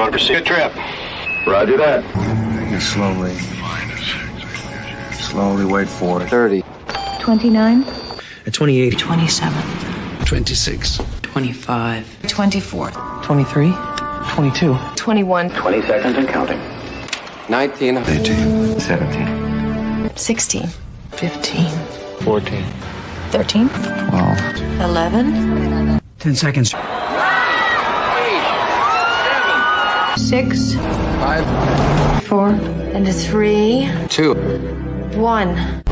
want to proceed? Good trip. Roger that. Slowly wait for it. 30. 29. 28. 27. 26. 25. 24. 23. 22. 21. 20 seconds and counting. 19. 18. 17. 16. 15. 14. 13. 12. 11. 10 seconds. 6. 5. 4. And a 3. 2. 1.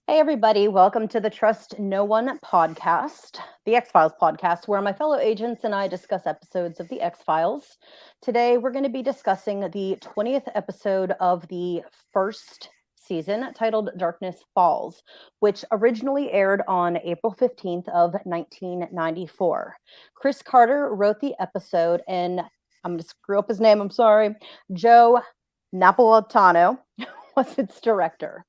Hey everybody, welcome to the Trust No One podcast, the X-Files podcast, where my fellow agents and I discuss episodes of the X-Files. Today we're going to be discussing the 20th episode of the first season, titled Darkness Falls, which originally aired on April 15th of 1994. Chris Carter wrote the episode, and I'm going to screw up his name, I'm sorry. Joe Napolitano was its director.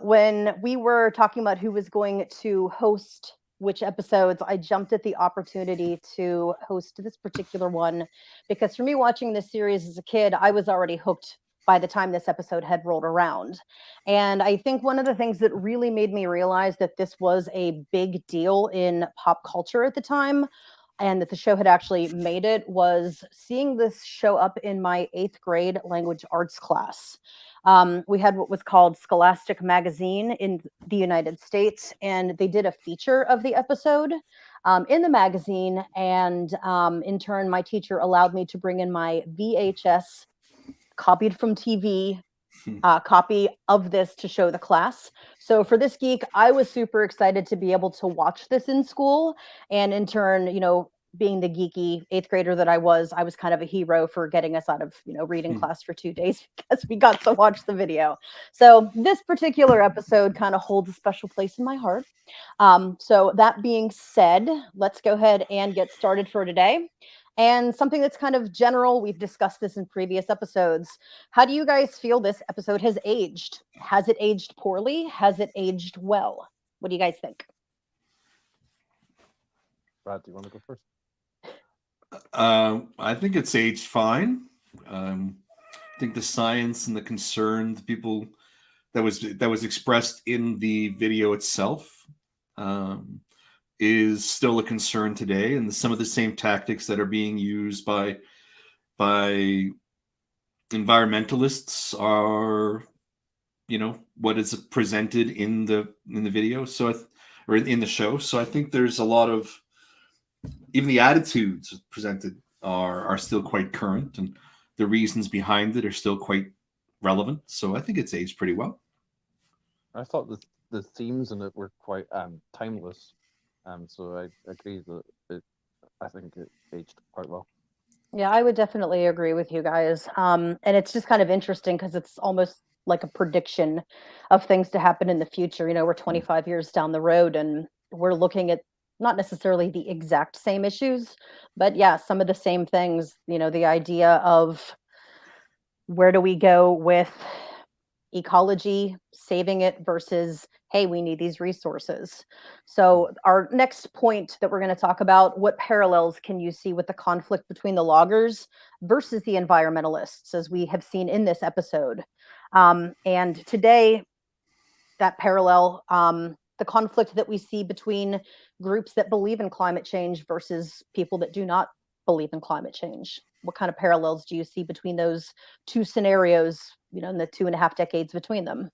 When we were talking about who was going to host which episodes, I jumped at the opportunity to host this particular one because for me watching this series as a kid, I was already hooked by the time this episode had rolled around. And I think one of the things that really made me realize that this was a big deal in pop culture at the time and that the show had actually made it was seeing this show up in my 8th grade language arts class. We had what was called Scholastic Magazine in the United States, and they did a feature of the episode in the magazine. And in turn, my teacher allowed me to bring in my VHS copied from TV copy of this to show the class. So for this geek, I was super excited to be able to watch this in school. And in turn, you know, being the geeky 8th grader that I was kind of a hero for getting us out of, you know, reading class for 2 days because we got to watch the video. So this particular episode kind of holds a special place in my heart. So that being said, let's go ahead and get started for today. And something that's kind of general, we've discussed this in previous episodes. How do you guys feel this episode has aged? Has it aged poorly? Has it aged well? What do you guys think? Brad, do you want to go first? I think it's aged fine. I think the science and the concern, the people that was expressed in the video itself, is still a concern today, and some of the same tactics that are being used by environmentalists are, you know, what is presented in the video, or in the show. So I think there's a lot of, even the attitudes presented are still quite current, and the reasons behind it are still quite relevant. So I think it's aged pretty well. I thought the themes in it were quite timeless. So I agree that I think it aged quite well. Yeah, I would definitely agree with you guys. And it's just kind of interesting because it's almost like a prediction of things to happen in the future. You know, we're 25 years down the road and we're looking at not necessarily the exact same issues, but yeah, some of the same things, you know, the idea of where do we go with ecology, saving it versus, hey, we need these resources. So our next point that we're going to talk about, what parallels can you see with the conflict between the loggers versus the environmentalists, as we have seen in this episode? And today, that parallel, the conflict that we see between groups that believe in climate change versus people that do not believe in climate change. What kind of parallels do you see between those two scenarios, you know, in the 2.5 decades between them?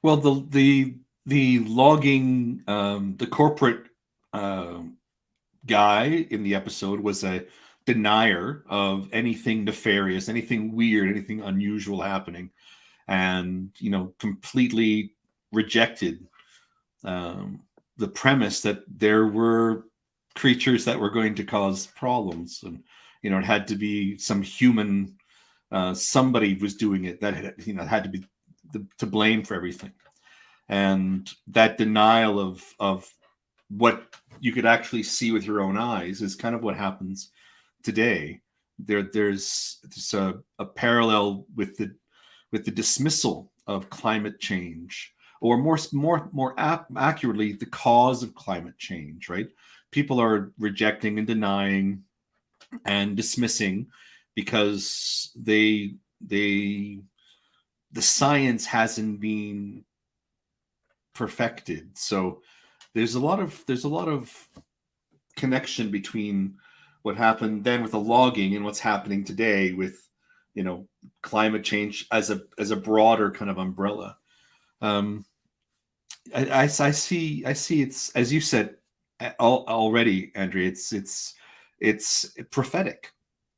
Well, the logging, the corporate guy in the episode was a denier of anything nefarious, anything weird, anything unusual happening, and, you know, completely rejected the premise that there were creatures that were going to cause problems, and, you know, it had to be some human, somebody was doing it that, you know, had to be to blame for everything. And that denial of what you could actually see with your own eyes is kind of what happens today. There's a parallel with the dismissal of climate change or accurately, the cause of climate change, right? People are rejecting and denying and dismissing because the science hasn't been perfected. So there's a lot of connection between what happened then with the logging and what's happening today with, climate change as a broader kind of umbrella. I see it's, as you said already, Andrea, it's prophetic,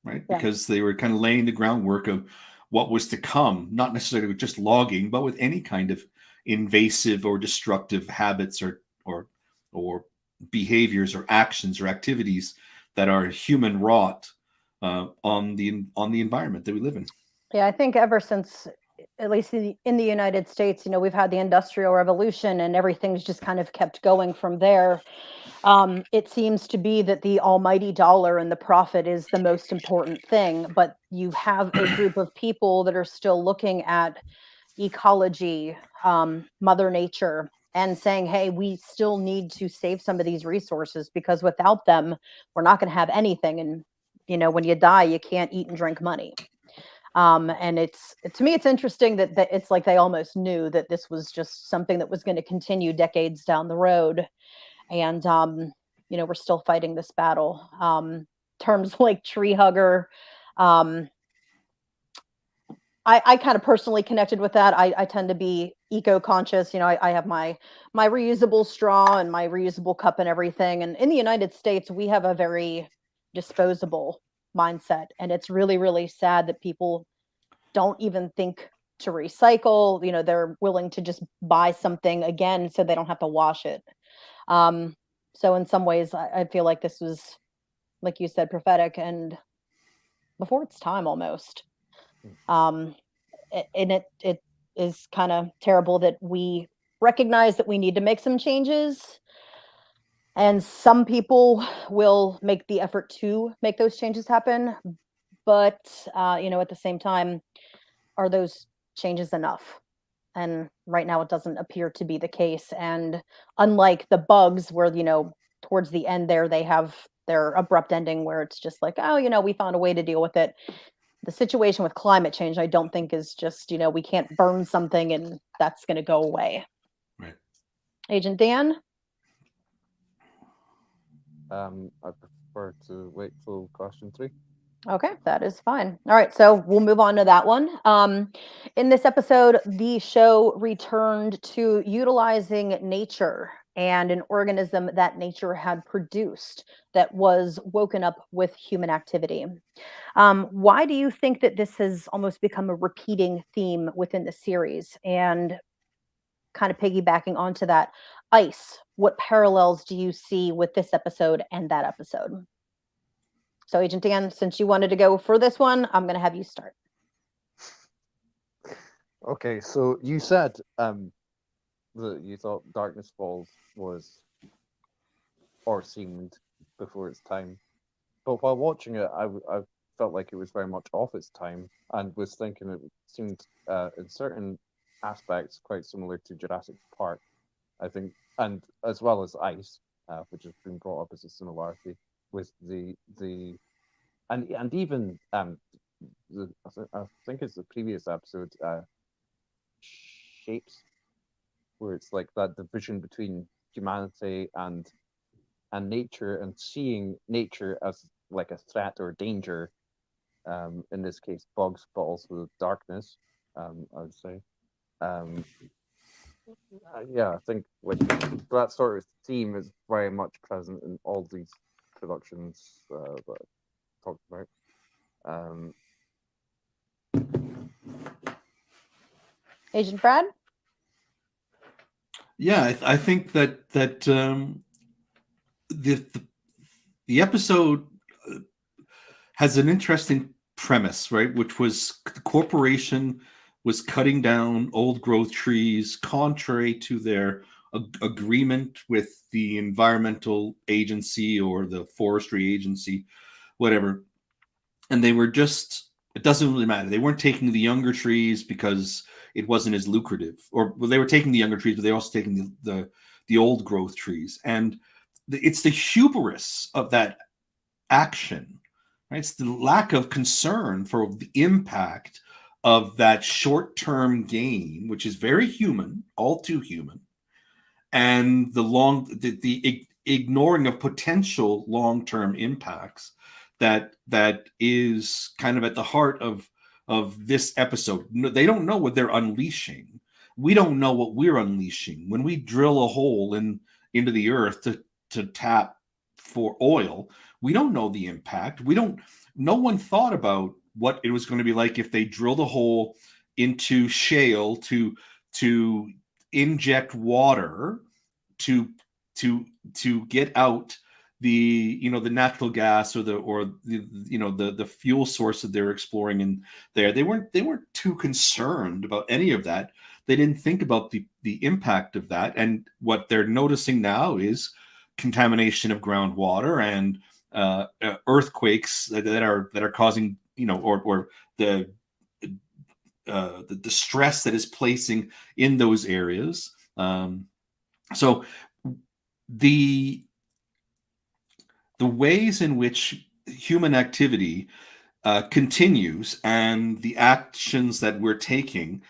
right? Yeah. Because they were kind of laying the groundwork of what was to come, not necessarily with just logging, but with any kind of invasive or destructive habits or behaviors or actions or activities that are human wrought on the environment that we live in. Yeah, I think ever since, at least in the United States, we've had the Industrial Revolution and everything's just kind of kept going from there. It seems to be that the almighty dollar and the profit is the most important thing, but you have a group of people that are still looking at ecology, Mother Nature, and saying, hey, we still need to save some of these resources because without them, we're not going to have anything. And, when you die, you can't eat and drink money. And to me, it's interesting that it's like they almost knew that this was just something that was going to continue decades down the road. And, we're still fighting this battle. Terms like tree hugger, I kind of personally connected with that. I tend to be eco-conscious. I have my reusable straw and my reusable cup and everything. And in the United States, we have a very disposable mindset. And it's really, really sad that people don't even think to recycle. They're willing to just buy something again so they don't have to wash it. So in some ways, I feel like this was, like you said, prophetic and before its time almost. And it is kind of terrible that we recognize that we need to make some changes. And some people will make the effort to make those changes happen. But, at the same time, are those changes enough? And right now it doesn't appear to be the case. And unlike the bugs where, towards the end there, they have their abrupt ending where it's just like, oh, we found a way to deal with it. The situation with climate change, I don't think is just, we can't burn something and that's going to go away. Right. Agent Dan? I prefer to wait till question 3. Okay, that is fine. All right, so we'll move on to that one. In this episode, the show returned to utilizing nature and an organism that nature had produced that was woken up with human activity. Why do you think that this has almost become a repeating theme within the series? And kind of piggybacking onto that, ice, what parallels do you see with this episode and that episode? So, Agent Dan, since you wanted to go for this one, I'm going to have you start. Okay, so you said that you thought Darkness Falls was or seemed before its time, but while watching it, I felt like it was very much off its time, and was thinking it seemed in certain aspects quite similar to Jurassic Park, I think, and as well as Ice, which has been brought up as a similarity with the and even I think it's the previous episode, Shapes, where it's like that division between humanity and nature, and seeing nature as like a threat or danger, in this case bugs, but also darkness, I would say. Yeah, I think like that sort of theme is very much present in all these productions that I talked about. Agent Brad? Yeah, I think that the episode has an interesting premise, right? Which was the corporation was cutting down old growth trees contrary to their agreement with the environmental agency or the forestry agency, whatever. And they were just, it doesn't really matter. They weren't taking the younger trees because it wasn't as lucrative. Or well, they were taking the younger trees, but they were also taking the old growth trees. And it's the hubris of that action, right? It's the lack of concern for the impact of that short-term gain, which is very human, all too human, and the ignoring of potential long-term impacts that is kind of at the heart of this episode. They don't know what they're unleashing. We don't know what we're unleashing when we drill a hole into the earth to tap for oil. We don't know the impact. No one thought about what it was going to be like if they drilled a hole into shale to inject water to get out the natural gas or the fuel source that they're exploring in there. They weren't too concerned about any of that. They didn't think about the impact of that. And what they're noticing now is contamination of groundwater and earthquakes that are causing, or the stress that is placing in those areas. So the ways in which human activity continues and the actions that we're taking,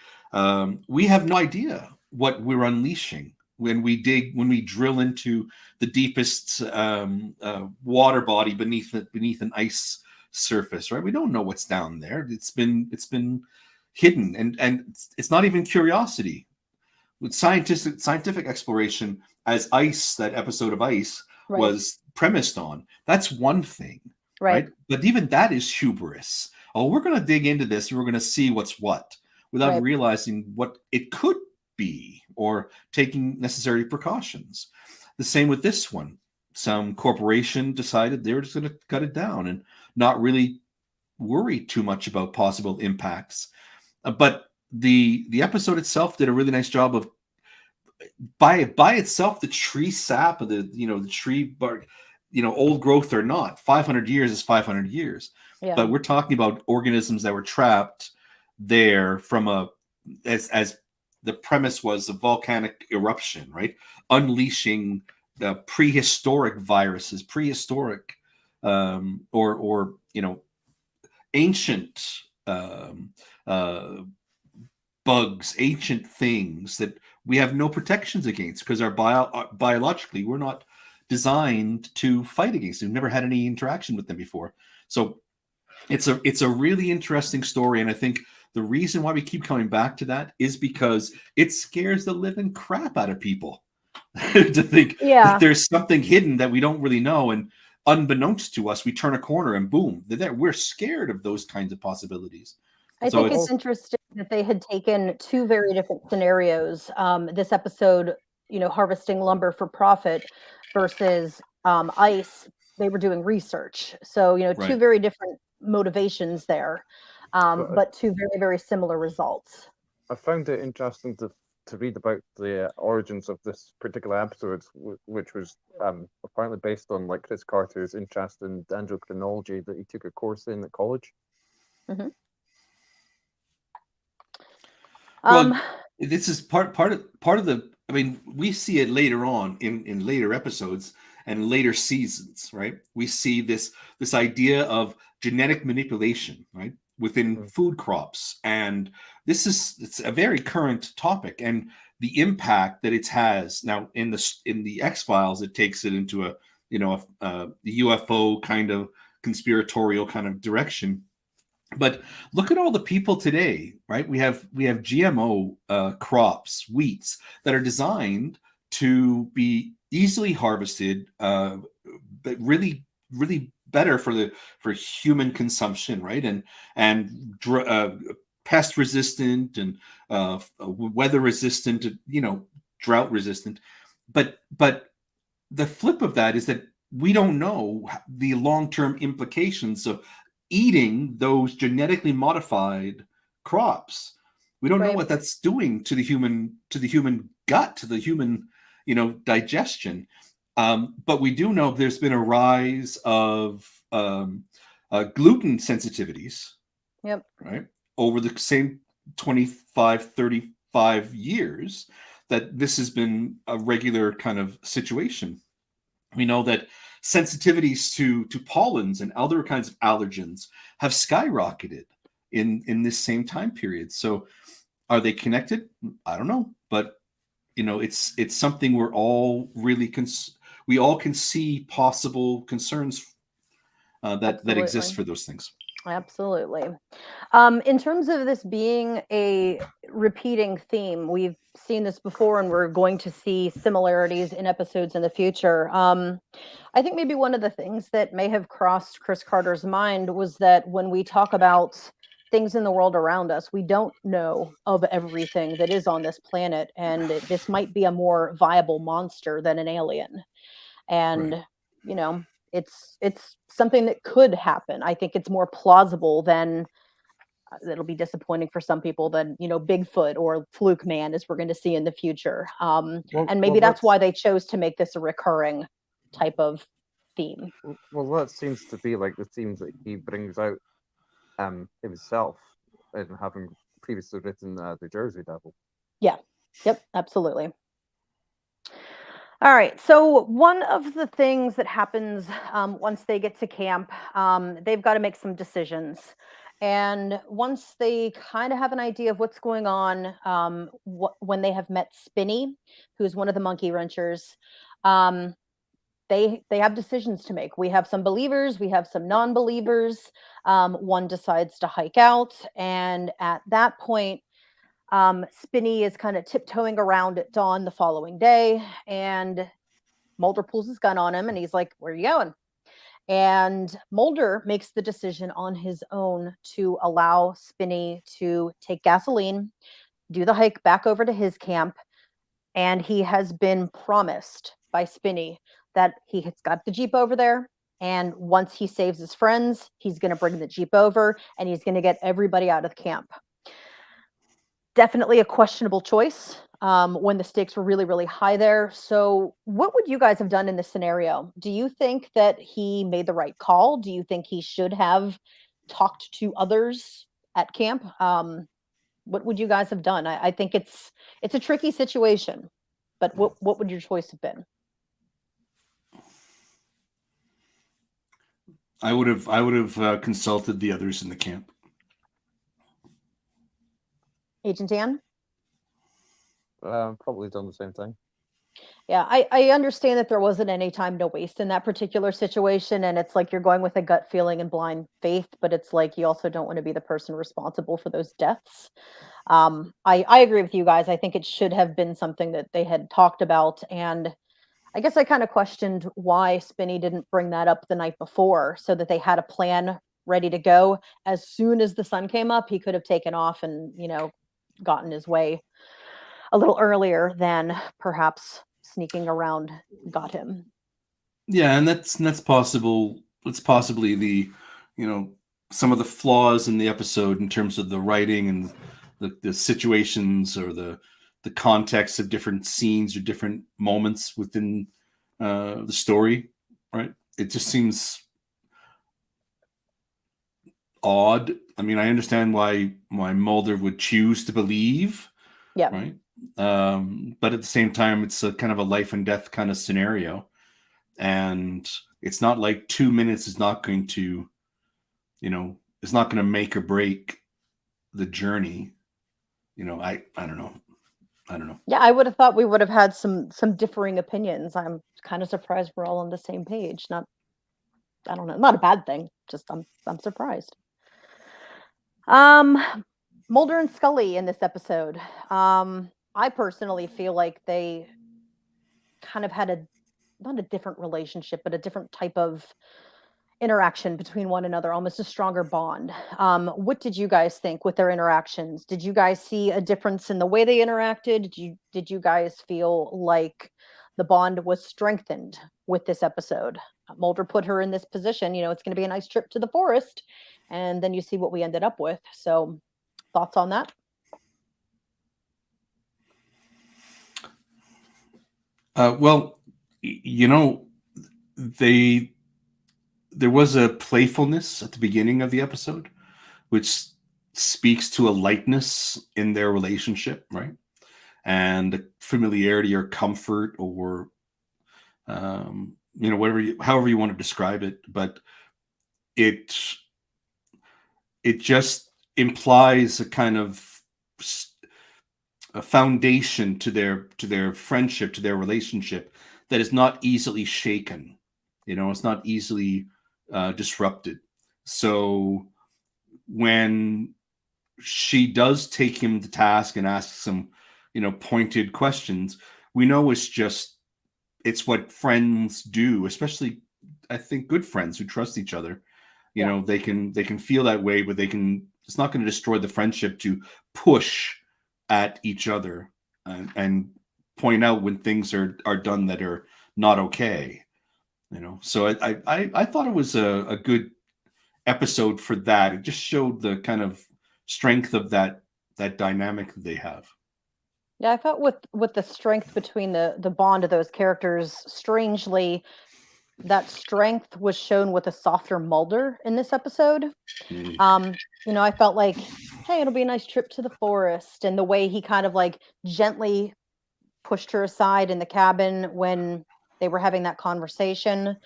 we have no idea what we're unleashing when we drill into the deepest water body beneath an ice surface, right? We don't know what's down there. It's been hidden, and it's not even curiosity. With scientific exploration, as Ice, that episode of Ice, Right. was premised on, that's one thing, Right. right? But even that is hubris. Oh, we're going to dig into this, and we're going to see what's what, without Right. realizing what it could be or taking necessary precautions. The same with this one. Some corporation decided they were just going to cut it down and not really worry too much about possible impacts. But the episode itself did a really nice job of, by itself, the tree sap of the tree bark, old growth or not, 500 years is 500 years. Yeah. But we're talking about organisms that were trapped there from as the premise was, a volcanic eruption, right? Unleashing prehistoric viruses, prehistoric or ancient bugs, ancient things that we have no protections against because biologically we're not designed to fight against. We've never had any interaction with them before. So it's a really interesting story, and I think the reason why we keep coming back to that is because it scares the living crap out of people to think that there's something hidden that we don't really know, and unbeknownst to us, we turn a corner and boom, they're there. We're scared of those kinds of possibilities. I think it's interesting that they had taken two very different scenarios. This episode, harvesting lumber for profit versus Ice, they were doing research. So, two very different motivations there, but two very, very similar results. I found it interesting to read about the origins of this particular episode, which was apparently based on Chris Carter's interest in dendrochronology that he took a course in at college. Mm-hmm. Well, this is part of the. I mean, we see it later on in later episodes and later seasons, right? We see this idea of genetic manipulation, right, within food crops, and it's a very current topic, and the impact that it has now in the X-Files, it takes it into a UFO kind of conspiratorial kind of direction. But look at all the people today, right? We have GMO crops, wheats that are designed to be easily harvested, but really, really better for human consumption, right? And pest resistant and weather resistant, drought resistant. But the flip of that is that we don't know the long-term implications of eating those genetically modified crops. We don't know what that's doing to the human gut, to the human, digestion. But we do know there's been a rise of gluten sensitivities. Yep. Right. Over the same 25, 35 years that this has been a regular kind of situation. We know that sensitivities to pollens and other kinds of allergens have skyrocketed in this same time period. So are they connected? I don't know, but it's something we're all really we all can see possible concerns that exist for those things. Absolutely. In terms of this being a repeating theme, we've seen this before and we're going to see similarities in episodes in the future. I think maybe one of the things that may have crossed Chris Carter's mind was that when we talk about things in the world around us, we don't know of everything that is on this planet, and this might be a more viable monster than an alien. And, Right. you know, it's something that could happen. I think it's more plausible than it'll be disappointing for some people than, Bigfoot or Fluke Man, as we're going to see in the future. And maybe that's why they chose to make this a recurring type of theme. Well, that seems to be like the themes that he brings out himself, and having previously written The Jersey Devil. Yeah. Yep. Absolutely. All right. So one of the things that happens once they get to camp, they've got to make some decisions. And once they kind of have an idea of what's going on, when they have met Spinny, who's one of the monkey wrenchers, they have decisions to make. We have some believers, we have some non-believers. One decides to hike out, and at that point, Spinny is kind of tiptoeing around at dawn the following day, and Mulder pulls his gun on him, and he's like, "Where are you going?" And Mulder makes the decision on his own to allow Spinny to take gasoline, do the hike back over to his camp, and he has been promised by Spinny that he has got the Jeep over there, and once he saves his friends, he's going to bring the Jeep over, and he's going to get everybody out of the camp. Definitely a questionable choice when the stakes were really, really high there. So what would you guys have done in this scenario? Do you think that he made the right call? Do you think he should have talked to others at camp? What would you guys have done? I think it's a tricky situation, but what would your choice have been? I would have consulted the others in the camp. Agent Dan? Probably done the same thing. Yeah, I understand that there wasn't any time to waste in that particular situation, and it's like you're going with a gut feeling and blind faith, but it's like you also don't want to be the person responsible for those deaths. I agree with you guys. I think it should have been something that they had talked about, and I guess I kind of questioned why Spinny didn't bring that up the night before, so that they had a plan ready to go. As soon as the sun came up, he could have taken off and, gotten his way a little earlier than perhaps sneaking around got him. Yeah, and that's possible. It's possibly the, some of the flaws in the episode in terms of the writing and the situations or the context of different scenes or different moments within the story, right? It just seems odd. I mean, I understand why Mulder would choose to believe, Yeah. right? But at the same time, it's a kind of a life and death kind of scenario, and it's not like 2 minutes is not going to, it's not going to make or break the journey. I don't know. Yeah, I would have thought we would have had some differing opinions. I'm kind of surprised we're all on the same page. I don't know, not a bad thing. Just I'm surprised. Mulder and Scully in this episode. I personally feel like they kind of had not a different relationship, but a different type of interaction between one another, almost a stronger bond. What did you guys think with their interactions? Did you guys see a difference in the way they interacted? Did you guys feel like the bond was strengthened with this episode? Mulder put her in this position, it's going to be a nice trip to the forest, and then you see what we ended up with. So thoughts on that? Well, there was a playfulness at the beginning of the episode, which speaks to a lightness in their relationship, right? And familiarity or comfort or however you want to describe it, but it just implies a kind of a foundation to their friendship, to their relationship that is not easily shaken. It's not easily disrupted. So when she does take him to task and asks some, pointed questions, we know it's what friends do, especially I think good friends who trust each other. They can feel that way, but it's not going to destroy the friendship to push at each other and point out when things are done that are not okay. So I thought it was a good episode for that. It just showed the kind of strength of that dynamic that they have. Yeah, I felt with the strength between the bond of those characters, strangely, that strength was shown with a softer Mulder in this episode. I felt like, hey, it'll be a nice trip to the forest, and the way he kind of like gently pushed her aside in the cabin when they were having that conversation.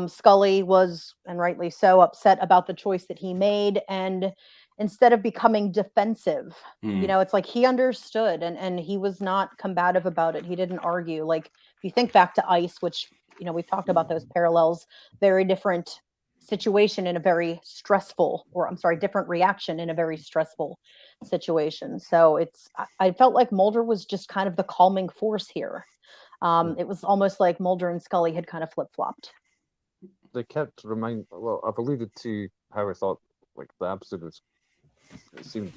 Scully was, and rightly so, upset about the choice that he made, and instead of becoming defensive, it's like he understood, and he was not combative about it. He didn't argue. Like, if you think back to Ice, which we've talked about those parallels, very different situation in a very stressful, or I'm sorry, different reaction in a very stressful situation. So I felt like Mulder was just kind of the calming force here. It was almost like Mulder and Scully had kind of flip-flopped. They kept I've alluded to how I thought like the episode seemed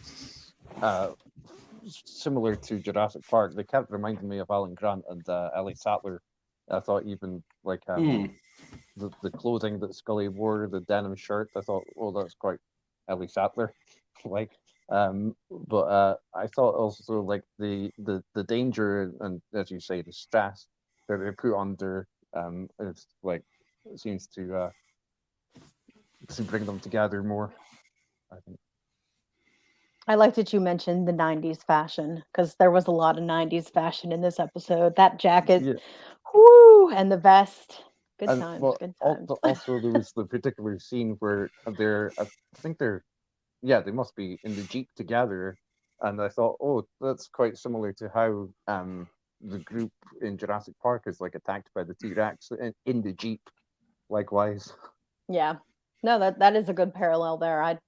similar to Jurassic Park. They kept reminding me of Alan Grant and Ellie Sattler. I thought even like the clothing that Scully wore, the denim shirt, I thought, oh, that's quite Ellie Sattler like. But I thought also like the danger and, as you say, the stress that they put under it's like it seems to bring them together more, I think. I liked that you mentioned the 90s fashion, because there was a lot of 90s fashion in this episode. That jacket, whoo, and the vest. Good times. Also, there was the particular scene where they must be in the Jeep together. And I thought, oh, that's quite similar to how the group in Jurassic Park is like attacked by the T-Rex in the Jeep, likewise. Yeah. No, that is a good parallel there. I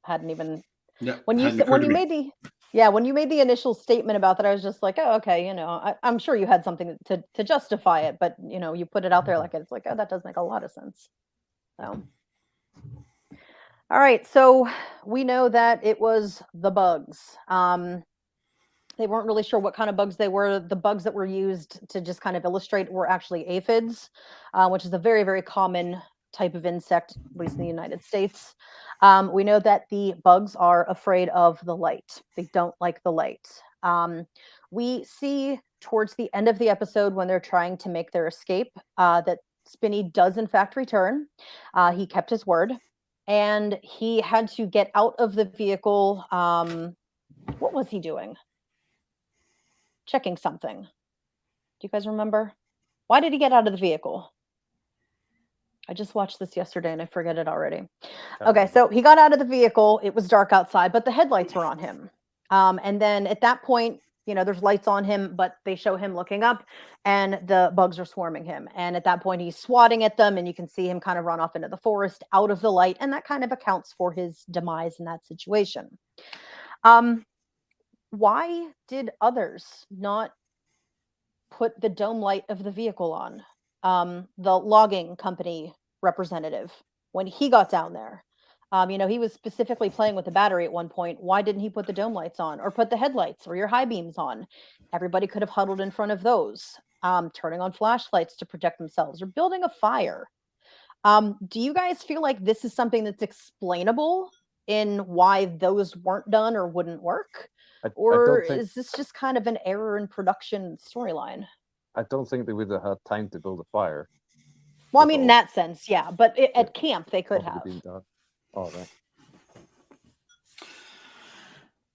hadn't even... Yeah, when you made the initial statement about that, I was just like, oh, okay, I'm sure you had something to justify it, but you put it out there like it's like, oh, that does make a lot of sense. So, all right, so we know that it was the bugs. They weren't really sure what kind of bugs they were. The bugs that were used to just kind of illustrate were actually aphids, which is a very, very common type of insect, at least in the United States. We know that the bugs are afraid of the light. They don't like the light. We see towards the end of the episode, when they're trying to make their escape, that Spinny does in fact return. He kept his word, and he had to get out of the vehicle. What was he doing? Checking something. Do you guys remember? Why did he get out of the vehicle? I just watched this yesterday and I forget it already. Okay, so he got out of the vehicle. It was dark outside, but the headlights were on him. And then at that point, there's lights on him, but they show him looking up and the bugs are swarming him. And at that point, he's swatting at them, and you can see him kind of run off into the forest out of the light. And that kind of accounts for his demise in that situation. Why did others not put the dome light of the vehicle on? The logging company representative, when he got down there, he was specifically playing with the battery at one point. Why didn't he put the dome lights on, or put the headlights or your high beams on? Everybody could have huddled in front of those, turning on flashlights to protect themselves, or building a fire. Do you guys feel like this is something that's explainable in why those weren't done or wouldn't work? Is this just kind of an error in production storyline? I don't think they would have had time to build a fire. Well, I mean, in that sense, yeah. But at camp, they could have. Oh, right.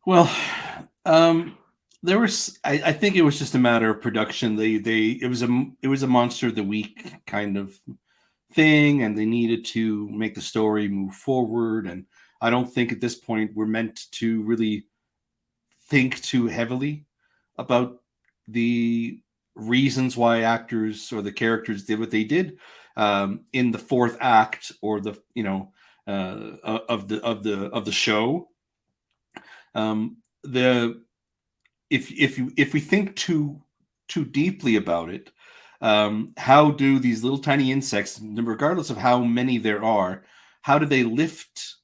Well, there was. I think it was just a matter of production. It was a monster of the week kind of thing, and they needed to make the story move forward. And I don't think at this point we're meant to really think too heavily about the reasons why actors or the characters did what they did in the fourth act or the of the show. The if we think too deeply about it, how do these little tiny insects, regardless of how many there are, how do they lift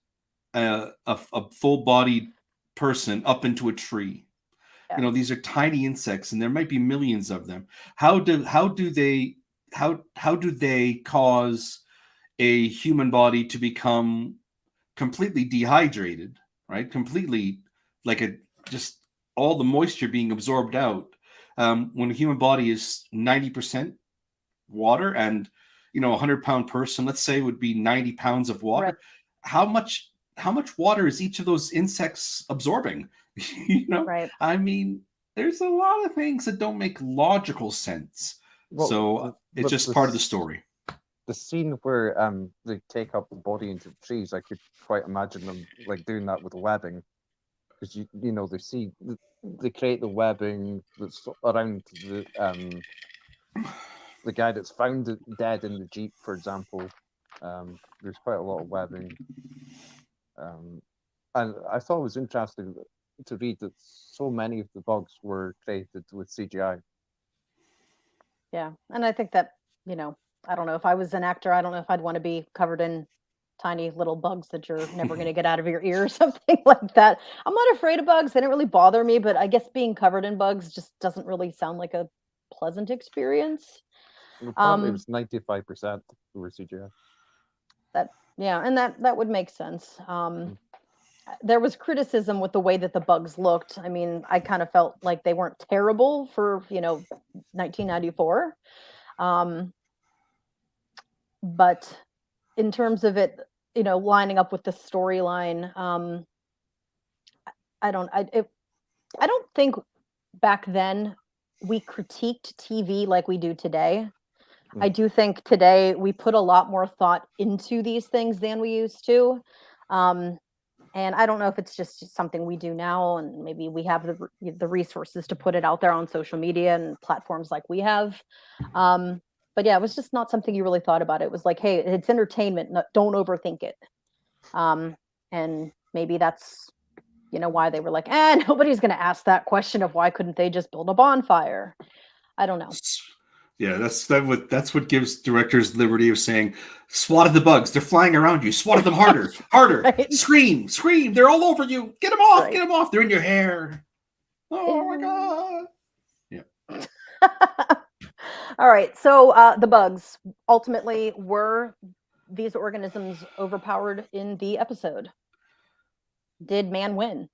a full-bodied person up into a tree? Yeah. You know, these are tiny insects, and there might be millions of them. How do they cause a human body to become completely dehydrated, right? Completely like just all the moisture being absorbed out. When a human body is 90% water, and a 100-pound person, let's say, would be 90 pounds of water. Right. How much water is each of those insects absorbing? Right. I mean, there's a lot of things that don't make logical sense. Well, So it's just part of the story. The scene where they take up the body into the trees, I could quite imagine them like doing that with webbing, because they create the webbing that's around the guy that's found dead in the Jeep, for example. There's quite a lot of webbing, and I thought it was interesting to read that so many of the bugs were created with CGI. Yeah, and I think that, I don't know, if I was an actor, I don't know if I'd want to be covered in tiny little bugs that you're never going to get out of your ear or something like that. I'm not afraid of bugs. They don't really bother me, but I guess being covered in bugs just doesn't really sound like a pleasant experience. Apparently, it was 95% were CGI. And that would make sense. There was criticism with the way that the bugs looked. I mean, I kind of felt like they weren't terrible for 1994. But in terms of it, lining up with the storyline, I don't think back then we critiqued TV like we do today. I do think today we put a lot more thought into these things than we used to. And I don't know if it's just something we do now, and maybe we have the resources to put it out there on social media and platforms like we have. But yeah, it was just not something you really thought about. It was like, hey, it's entertainment. Don't overthink it. And maybe that's, why they were like, nobody's going to ask that question of why couldn't they just build a bonfire? I don't know. Yeah, that's what gives directors liberty of saying, swat at the bugs. They're flying around you. Swat at them harder, harder. Right. Scream. They're all over you. Get them off. Right. Get them off. They're in your hair. Oh my God. Yeah. All right. So the bugs, ultimately, were these organisms overpowered in the episode? Did man win?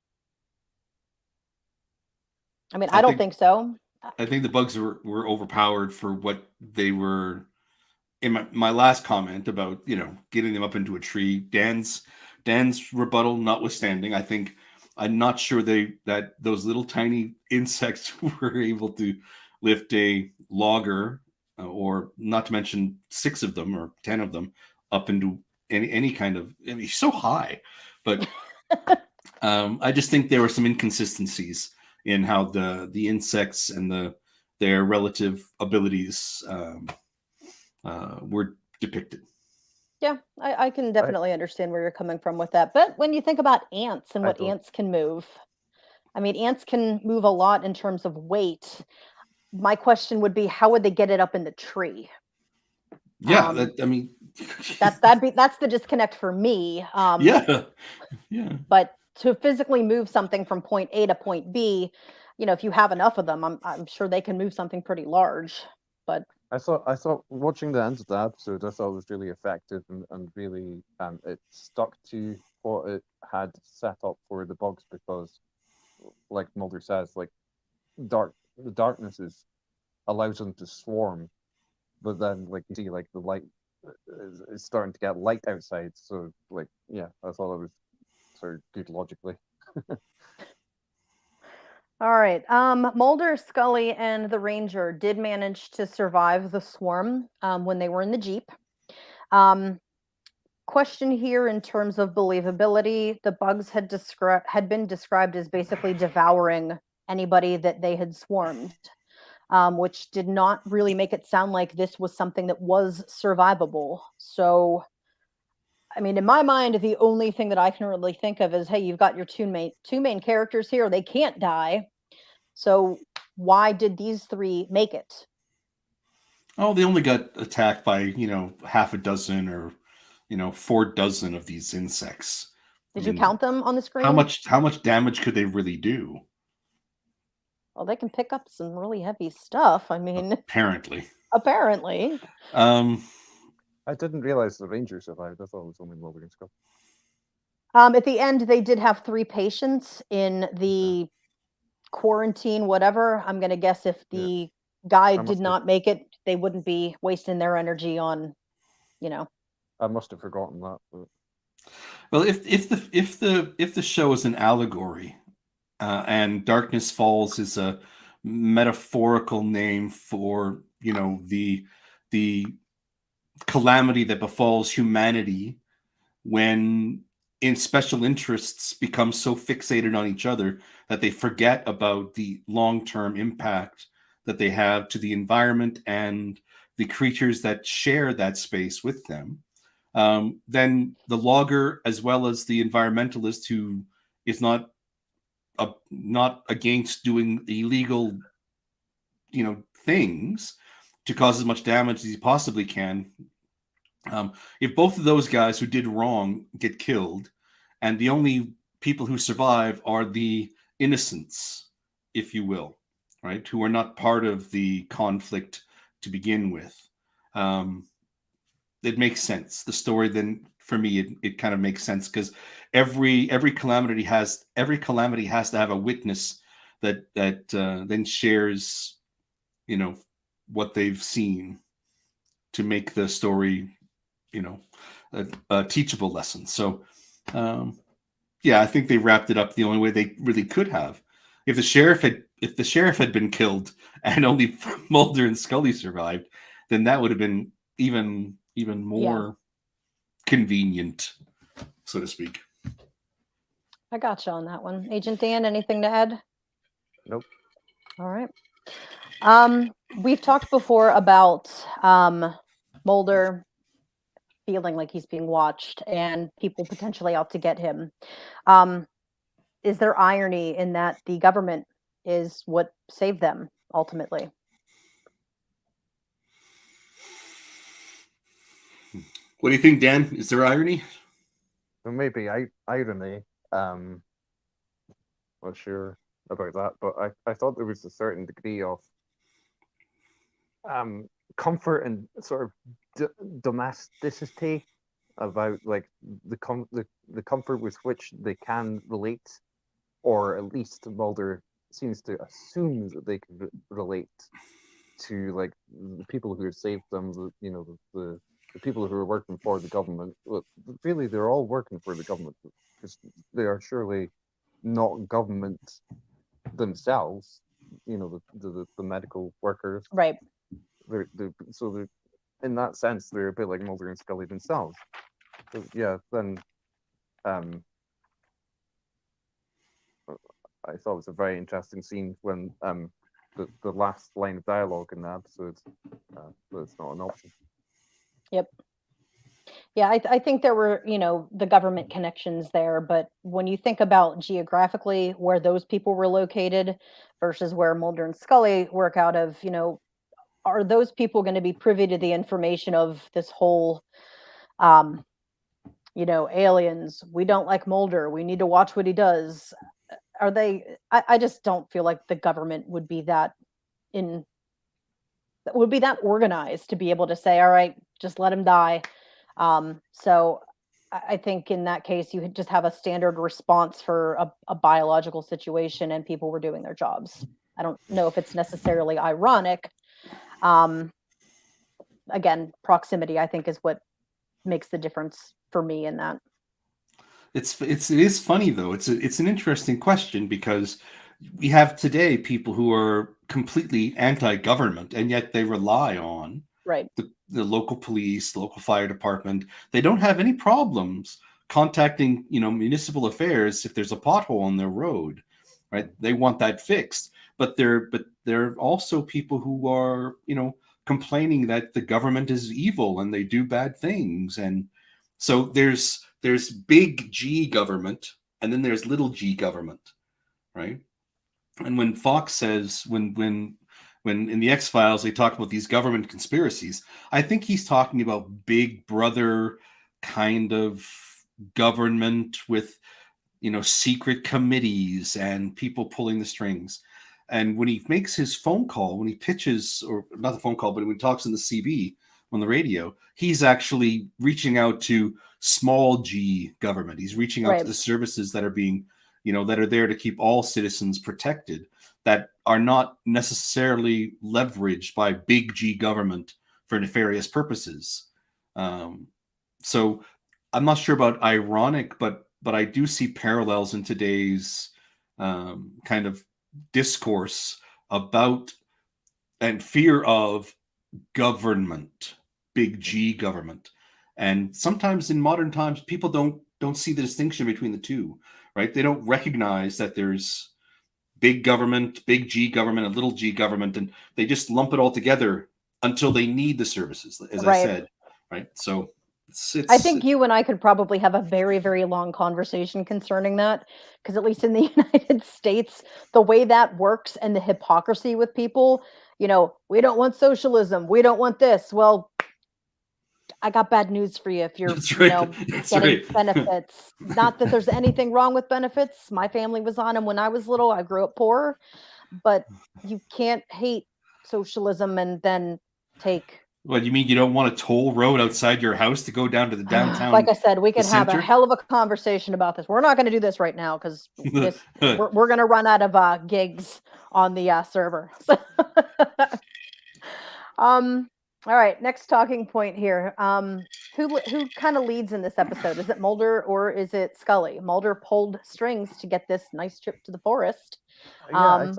I mean, I don't think so. I think the bugs were overpowered for what they were. In my last comment about getting them up into a tree, Dan's rebuttal notwithstanding, I'm not sure that those little tiny insects were able to lift a logger, or not to mention 6 of them or 10 of them, up into any kind of. I mean, so high, but I just think there were some inconsistencies in how the insects and their relative abilities were depicted. Yeah, I can definitely understand where you're coming from with that. But when you think about ants and what ants can move, I mean, ants can move a lot in terms of weight. My question would be, how would they get it up in the tree? Yeah, that's the disconnect for me. Yeah. But to physically move something from point A to point B, if you have enough of them, I'm sure they can move something pretty large. But I thought watching the end of the episode, I thought it was really effective and really it stuck to what it had set up for the bugs, because, like Mulder says, like the darkness allows them to swarm, but then like you see like the light is starting to get light outside, so like I thought it was sort of good logically. All right. Mulder, Scully, and the Ranger did manage to survive the swarm when they were in the Jeep. Question here in terms of believability: the bugs had been described as basically devouring anybody that they had swarmed, which did not really make it sound like this was something that was survivable. So, I mean, in my mind, the only thing that I can really think of is, hey, you've got your two main characters here. They can't die. So why did these three make it? Oh, they only got attacked by, half a dozen or, 4 dozen of these insects. Did you count them on the screen? How much damage could they really do? Well, they can pick up some really heavy stuff. I mean, Apparently. I didn't realize the Ranger survived. I thought it was only Mulder and Scully. At the end, they did have 3 patients in the quarantine, whatever. I'm going to guess if the guy did not make it, they wouldn't be wasting their energy on, I must have forgotten that. But... Well, if the show is an allegory, and Darkness Falls is a metaphorical name for the calamity that befalls humanity when special interests become so fixated on each other that they forget about the long-term impact that they have to the environment and the creatures that share that space with them. Then the logger, as well as the environmentalist who is not against doing illegal, things to cause as much damage as he possibly can. If both of those guys who did wrong get killed, and the only people who survive are the innocents, if you will, right, who are not part of the conflict to begin with, it makes sense. The story then, for me, it kind of makes sense because every calamity has to have a witness that then shares, what they've seen to make the story, a teachable lesson. So, I think they wrapped it up the only way they really could have. If the sheriff had been killed and only Mulder and Scully survived, then that would have been even more convenient, so to speak. I got you on that one. Agent Dan, anything to add? Nope. All right. We've talked before about Mulder feeling like he's being watched and people potentially out to get him. Is there irony in that the government is what saved them ultimately? What do you think, Dan? Is there irony? There may be irony. Not sure about that, but I thought there was a certain degree of comfort and sort of domesticity about like the comfort with which they can relate, or at least Mulder seems to assume that they can relate to like the people who have saved them. The people who are working for the government. Well, really, they're all working for the government because they are surely not government themselves. The medical workers, right? They're in that sense they're a bit like Mulder and Scully themselves. So, yeah. Then, I thought it was a very interesting scene when the last line of dialogue in the episode, but it's not an option. Yep. Yeah, I think there were, the government connections there, but when you think about geographically where those people were located versus where Mulder and Scully work out of, are those people going to be privy to the information of this whole, aliens? We don't like Mulder. We need to watch what he does. Are they? I just don't feel like the government would be that organized to be able to say, all right, just let him die. So I think in that case, you just have a standard response for a biological situation and people were doing their jobs. I don't know if it's necessarily ironic. Again, proximity, I think, is what makes the difference for me in that. It is funny though. It's an interesting question because we have today people who are completely anti-government, and yet they rely on Right. the local police, local fire department. They don't have any problems contacting, municipal affairs if there's a pothole on their road, right? They want that fixed. But they're also people who are, complaining that the government is evil and they do bad things. And so there's big G government, and then there's little g government, right? And when Fox says, when in the X-Files they talk about these government conspiracies, I think he's talking about Big Brother kind of government with, secret committees and people pulling the strings. And when he makes his phone call, when he pitches, or not the phone call, but when he talks in the CB on the radio, he's actually reaching out to small g government. He's reaching out to the services that are being, that are there to keep all citizens protected, that are not necessarily leveraged by big G government for nefarious purposes. So I'm not sure about ironic, but I do see parallels in today's kind of discourse about and fear of government, big G government. And sometimes in modern times, people don't see the distinction between the two, right? They don't recognize that there's big government, big G government, and little g government, and they just lump it all together until they need the services, as I said, right? So I think you and I could probably have a very, very long conversation concerning that, because at least in the United States, the way that works and the hypocrisy with people, we don't want socialism, we don't want this. Well, I got bad news for you if you're getting benefits. Not that there's anything wrong with benefits. My family was on them when I was little. I grew up poor, but you can't hate socialism and then take. What, you mean you don't want a toll road outside your house to go down to the downtown? Like I said, we could have a hell of a conversation about this. We're not going to do this right now because we're going to run out of gigs on the server. All right, next talking point here. Who kind of leads in this episode? Is it Mulder or is it Scully? Mulder pulled strings to get this nice trip to the forest. Yeah,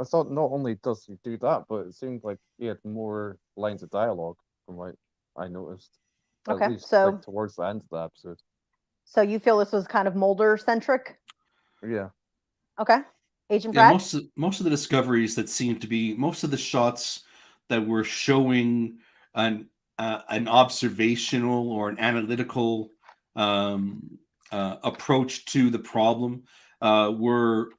I thought not only does he do that, but it seemed like he had more lines of dialogue from what I noticed. Okay, at least, so like, towards the end of the episode. So you feel this was kind of Mulder centric? Yeah. Okay, Agent Brad. Most of the discoveries that seem to be, most of the shots that were showing an observational or an analytical approach to the problem were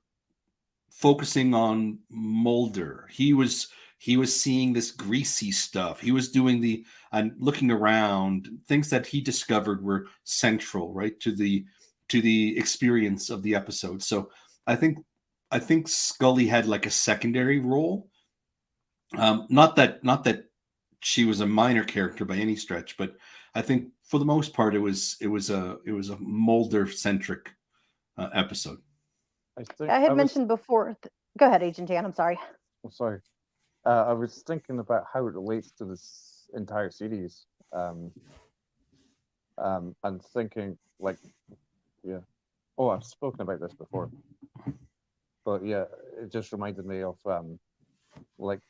focusing on Mulder. He was seeing this greasy stuff. He was doing and looking around. Things that he discovered were central, right, to the experience of the episode. So I think Scully had like a secondary role. Not that she was a minor character by any stretch, but I think for the most part it was a Mulder centric episode. I had mentioned before. Go ahead, Agent Dan. I'm sorry. Oh, sorry. I was thinking about how it relates to this entire series, and thinking like, yeah. Oh, I've spoken about this before, but yeah, it just reminded me of like,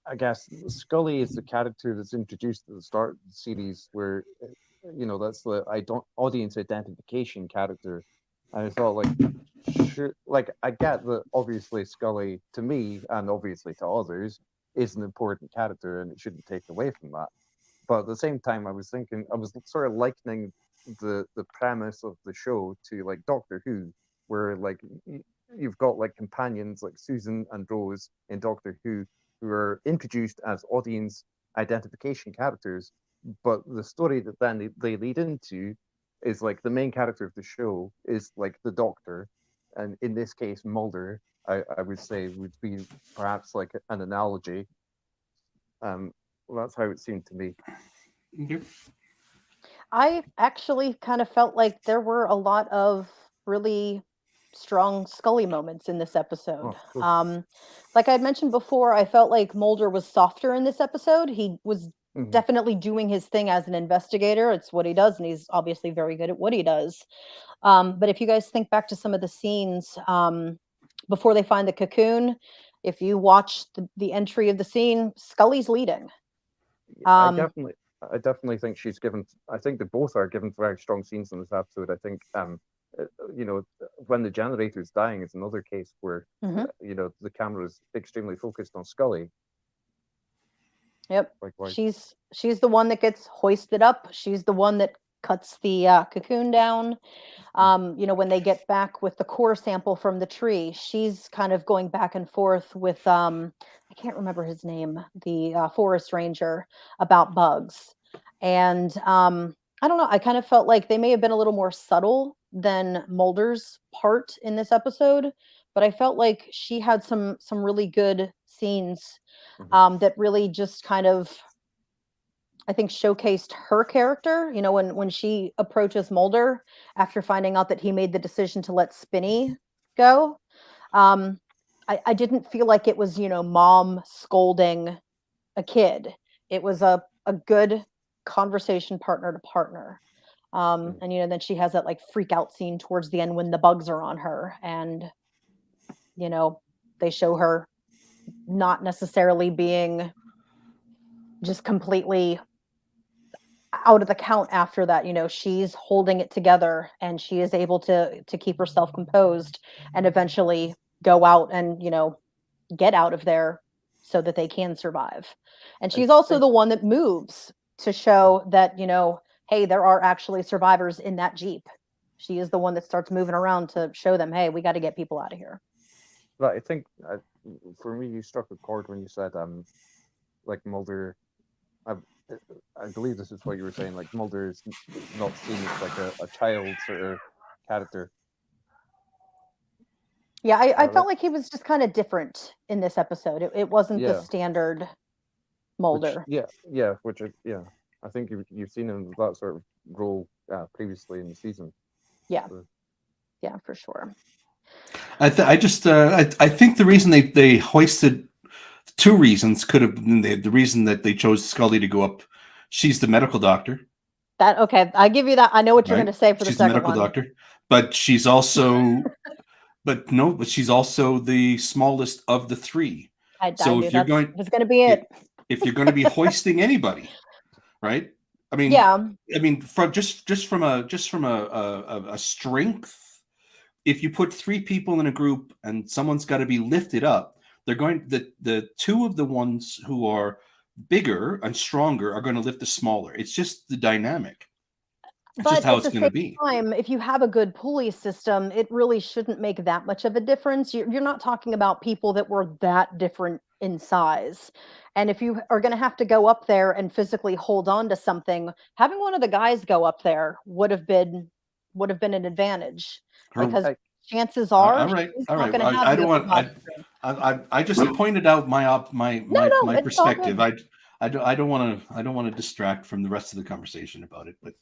I guess Scully is the character that's introduced at the start of the series, where that's the audience identification character. And I thought, like, sure, like, I get that obviously Scully, to me, and obviously to others, is an important character and it shouldn't take away from that. But at the same time, I was sort of likening the premise of the show to, like, Doctor Who, where, like, you've got, like, companions like Susan and Rose in Doctor Who are introduced as audience identification characters, but the story that then they lead into is, like, the main character of the show is, like, the Doctor, and in this case Mulder, I would say, would be perhaps like an analogy. Well, that's how it seemed to me. Mm-hmm. I actually kind of felt like there were a lot of really strong Scully moments in this episode. Oh, like I had mentioned before, I felt like Mulder was softer in this episode. He was definitely doing his thing as an investigator. It's what he does, and he's obviously very good at what he does. But if you guys think back to some of the scenes before they find the cocoon. If you watch the entry of the scene, Scully's leading. I definitely think she's given. I think they both are given very strong scenes in this episode. I think, you know, when the generator's dying is another case where, you know, the camera is extremely focused on Scully. Yep. Likewise. She's the one that gets hoisted up. She's the one that cuts the cocoon down. You know, when they get back with the core sample from the tree, she's kind of going back and forth with I can't remember his name, the forest ranger, about bugs. And I don't know, I kind of felt like they may have been a little more subtle than Mulder's part in this episode, but I felt like she had some really good scenes that really just kind of, I think, showcased her character. You know, when she approaches Mulder after finding out that he made the decision to let Spinny go, I didn't feel like it was, you know, mom scolding a kid. It was a good conversation partner to partner. And, you know, then she has that like freak out scene towards the end when the bugs are on her, and, you know, they show her not necessarily being just completely out of the count after that. You know, she's holding it together, and she is able to keep herself composed and eventually go out and, you know, get out of there so that they can survive. And she's also the one that moves to show that, you know, hey, there are actually survivors in that Jeep. She is the one that starts moving around to show them, hey, we got to get people out of here. But I think for me, you struck a chord when you said, like Mulder. I believe this is what you were saying. Like Mulder is not seen as like a child sort of character. Yeah, I felt like he was just kind of different in this episode. It wasn't the standard Mulder. I think you've seen him in that sort of role previously in the season. Yeah, yeah, for sure. I think the reason they hoisted, two reasons could have been the reason that they chose Scully to go up. She's the medical doctor. That okay? I give you that. I know what you're going to say for she's the second medical one. Doctor, but she's also, but she's also the smallest of the three. So if you're going, it's going to be it. If you're going to be hoisting anybody, right? I mean, from a strength. If you put three people in a group and someone's got to be lifted up, they're going, the two of the ones who are bigger and stronger are going to lift the smaller. It's just the dynamic. It's just how it's going to be. If you have a good pulley system, it really shouldn't make that much of a difference. You're not talking about people that were that different in size. And if you are going to have to go up there and physically hold on to something, having one of the guys go up there would have been an advantage, because chances are, all right. I don't want. I just pointed out my perspective. I don't want to distract from the rest of the conversation about it. But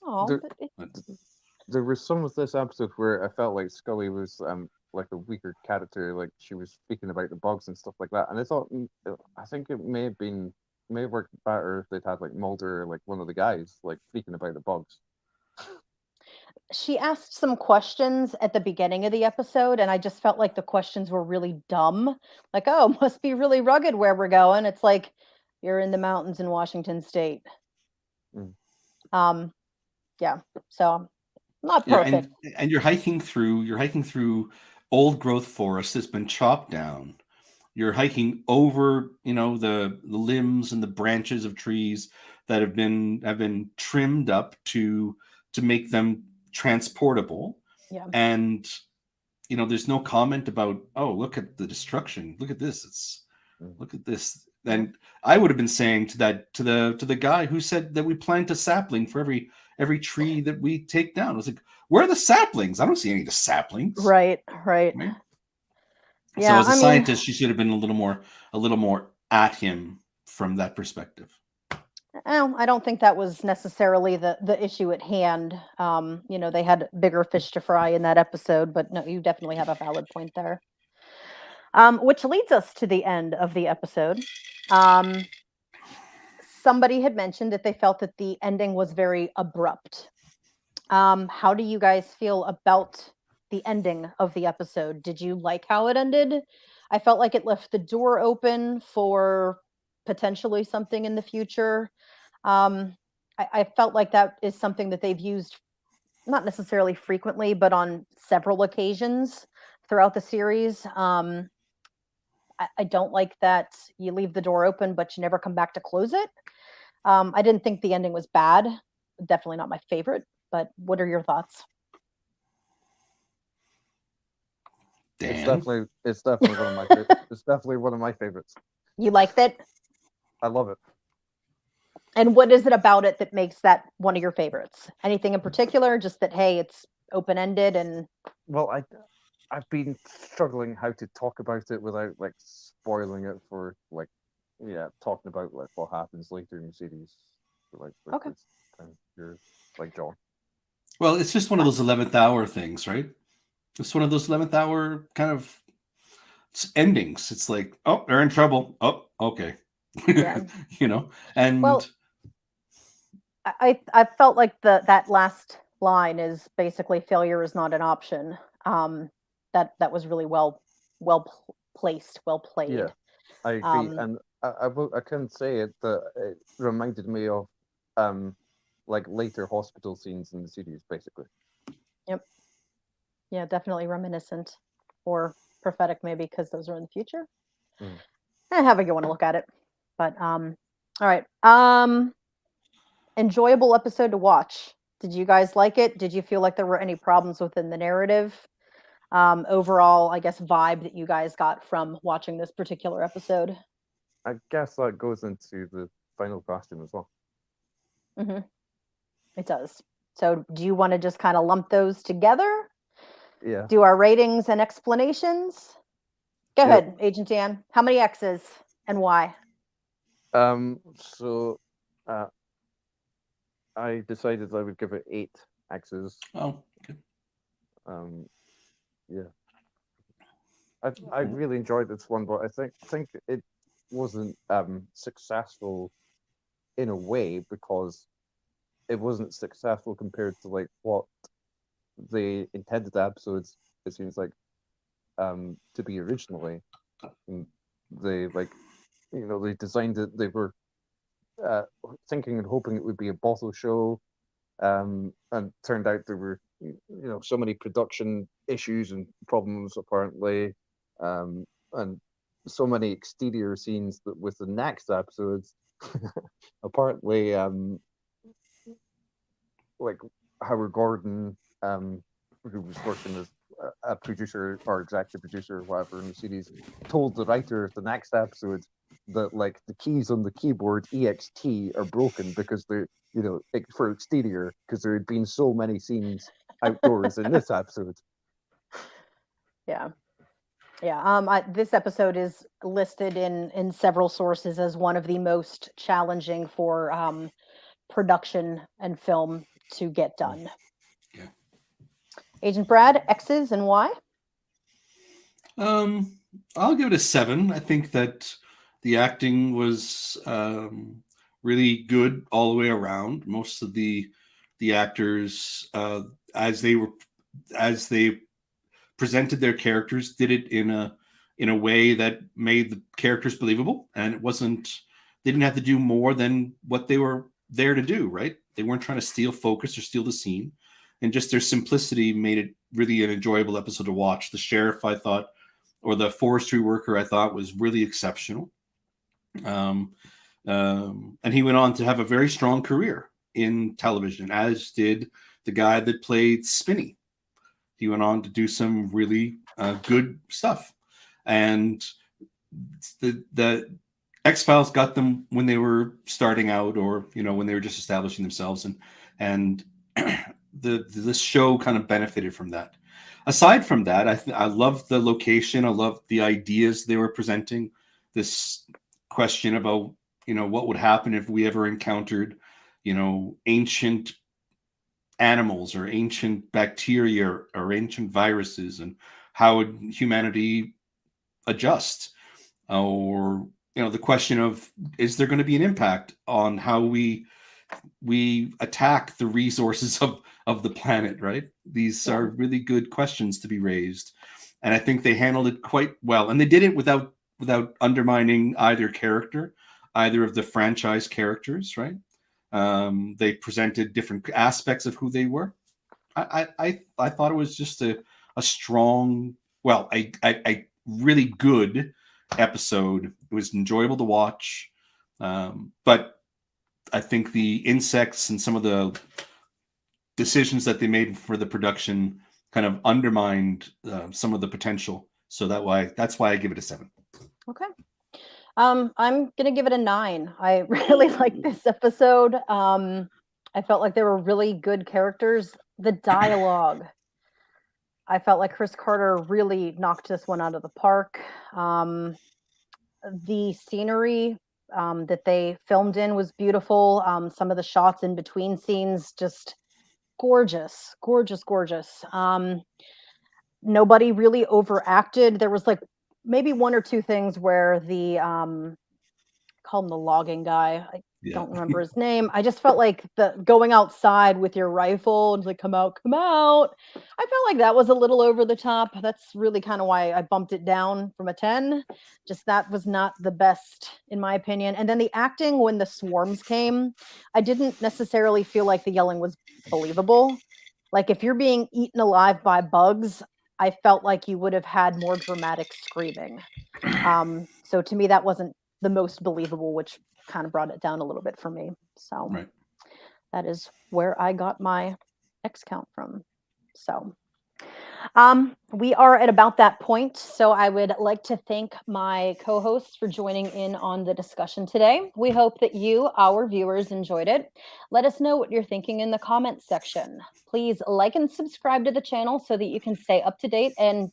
there was some of this episode where I felt like Scully was like a weaker character, like she was speaking about the bugs and stuff like that. And I think it may have worked better if they'd had like Mulder, like one of the guys, like speaking about the bugs. She asked some questions at the beginning of the episode, and I just felt like the questions were really dumb. Like, oh, must be really rugged where we're going. It's like, you're in the mountains in Washington State. Yeah, so not perfect. And you're hiking through old growth forest that's been chopped down. You're hiking over, the limbs and the branches of trees that have been trimmed up to make them transportable. Yeah. And there's no comment about, oh, look at the destruction. Look at this. Look at this. And I would have been saying to the guy who said that we plant a sapling for every tree that we take down. I was like, where are the saplings? I don't see any of the saplings. Right. Yeah, so as a scientist, she should have been a little more at him from that perspective. I don't think that was necessarily the issue at hand. They had bigger fish to fry in that episode, but no, you definitely have a valid point there. Which leads us to the end of the episode. Somebody had mentioned that they felt that the ending was very abrupt. How do you guys feel about the ending of the episode. Did you like how it ended? I felt like it left the door open for potentially something in the future. I felt like that is something that they've used not necessarily frequently, but on several occasions throughout the series. I don't like that you leave the door open, but you never come back to close it. I didn't think the ending was bad. Definitely not my favorite, but what are your thoughts? It's Dan? definitely one of my it's definitely one of my favorites. You liked it? I love it. And what is it about it that makes that one of your favorites? Anything in particular? Just that, hey, it's open-ended and... Well, I've been struggling how to talk about it without like spoiling it for like, yeah, talking about like what happens later in the series. Like Okay. this time here, like John. Well, it's just one of those 11th hour things, right? It's one of those 11th hour kind of endings. It's like, oh, they're in trouble. Oh, okay. Yeah. You know, and Well, I felt like that last line is basically failure is not an option. That was really well placed, well played. Yeah, I agree, and I couldn't say it, but it reminded me of like later hospital scenes in the series, basically. Yep. Yeah, definitely reminiscent or prophetic, maybe, because those are in the future. However you want to look at it. But all right. Enjoyable episode to watch. Did you guys like it? Did you feel like there were any problems within the narrative? Overall, I guess, vibe that you guys got from watching this particular episode? I guess that goes into the final costume as well. Mm-hmm. It does. So do you want to just kind of lump those together? Yeah. Do our ratings and explanations? Go ahead, Agent Dan. How many X's and why? So I decided I would give it 8 X's. oh, okay. Yeah. I really enjoyed this one, but I think it wasn't successful in a way because it wasn't successful compared to like what the intended episodes it seems like to be originally. And they they designed it, they were thinking and hoping it would be a bottle show, and turned out there were so many production issues and problems apparently, and so many exterior scenes that with the next episodes apparently like Howard Gordon, who was working as a producer or executive producer or whatever in the series, told the writer of the next episode that like the keys on the keyboard EXT are broken because they're for exterior, because there had been so many scenes outdoors in this episode. Yeah. This episode is listed in several sources as one of the most challenging for production and film to get done. Yeah. Agent Brad, X's and why? I'll give it a 7. I think that the acting was really good all the way around. Most of the actors, as they presented their characters, did it in a way that made the characters believable, and they didn't have to do more than what they were there to do, right? They weren't trying to steal focus or steal the scene, and just their simplicity made it really an enjoyable episode to watch. The sheriff, I thought, or the forestry worker, I thought was really exceptional. And he went on to have a very strong career in television, as did the guy that played Spinney. He went on to do some really good stuff. And the X-Files got them when they were starting out, or when they were just establishing themselves, and this show kind of benefited from that. Aside from that, I love the location. I love the ideas they were presenting. This question about what would happen if we ever encountered ancient animals or ancient bacteria or ancient viruses, and how would humanity adjust, or the question of, is there going to be an impact on how we we attack the resources of the planet, right? These are really good questions to be raised. And I think they handled it quite well. And they did it without undermining either character, either of the franchise characters, right? They presented different aspects of who they were. I thought it was just a strong, well, a really good episode. It was enjoyable to watch. But I think the insects and some of the decisions that they made for the production kind of undermined some of the potential. So that's why I give it a 7. Okay. I'm gonna give it a 9. I really like this episode. I felt like there were really good characters. The dialogue, I felt like Chris Carter really knocked this one out of the park. The scenery that they filmed in was beautiful. Some of the shots in between scenes, just gorgeous, gorgeous, gorgeous. Nobody really overacted. There was like maybe 1 or 2 things where the call him the logging guy. I don't remember his name. I just felt like the going outside with your rifle and like come out. I felt like that was a little over the top. That's really kind of why I bumped it down from a 10. Just that was not the best in my opinion. And then the acting when the swarms came, I didn't necessarily feel like the yelling was believable. Like if you're being eaten alive by bugs, I felt like you would have had more dramatic screaming. So to me, that wasn't the most believable, which kind of brought it down a little bit for me. So that is where I got my X count from. So we are at about that point. So I would like to thank my co-hosts for joining in on the discussion today. We hope that you, our viewers, enjoyed it. Let us know what you're thinking in the comments section. Please like and subscribe to the channel so that you can stay up to date and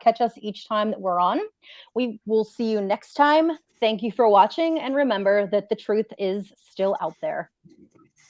catch us each time that we're on. We will see you next time. Thank you for watching. And remember that the truth is still out there.